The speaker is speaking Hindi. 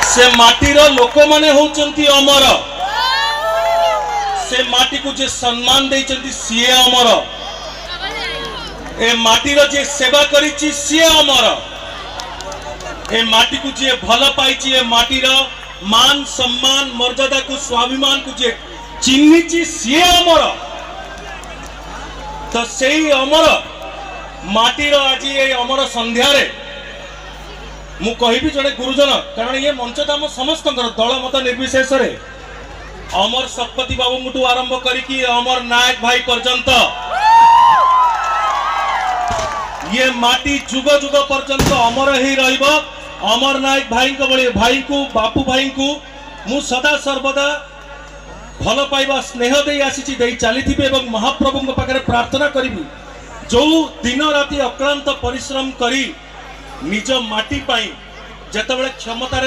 से माटीर लोक माने होचंती अमर से माटी को जे सम्मान देइचंती सीए अमर ए माटीर जे सेवा करिछि सीए अमर ए माटी को जे भल पाइछि ए माटीर मान सम्मान मर्यादा को स्वाभिमान को जे चिन्हिछि सीए अमर तो सेई अमर माटीर आज ये अमर संध्या रे मु कहिबी जड़े गुरुजन कारण ये मंच तो आम समस्त दल मत निर्विशेष रे अमर शतपति बाबू आरंभ करी अमर नायक भाई पर्यंत ये माटी जुग जुग पर्यंत अमर ही रहिबो। अमर नायक भाई को बापू भाई को मु सदा सर्वदा भल पाइबा स्नेह दे आसी दे चली महाप्रभु पाखे प्रार्थना करी जो दिन राति अक्लांत परिश्रम करी निज माटी पाई जेतेबेले क्षमता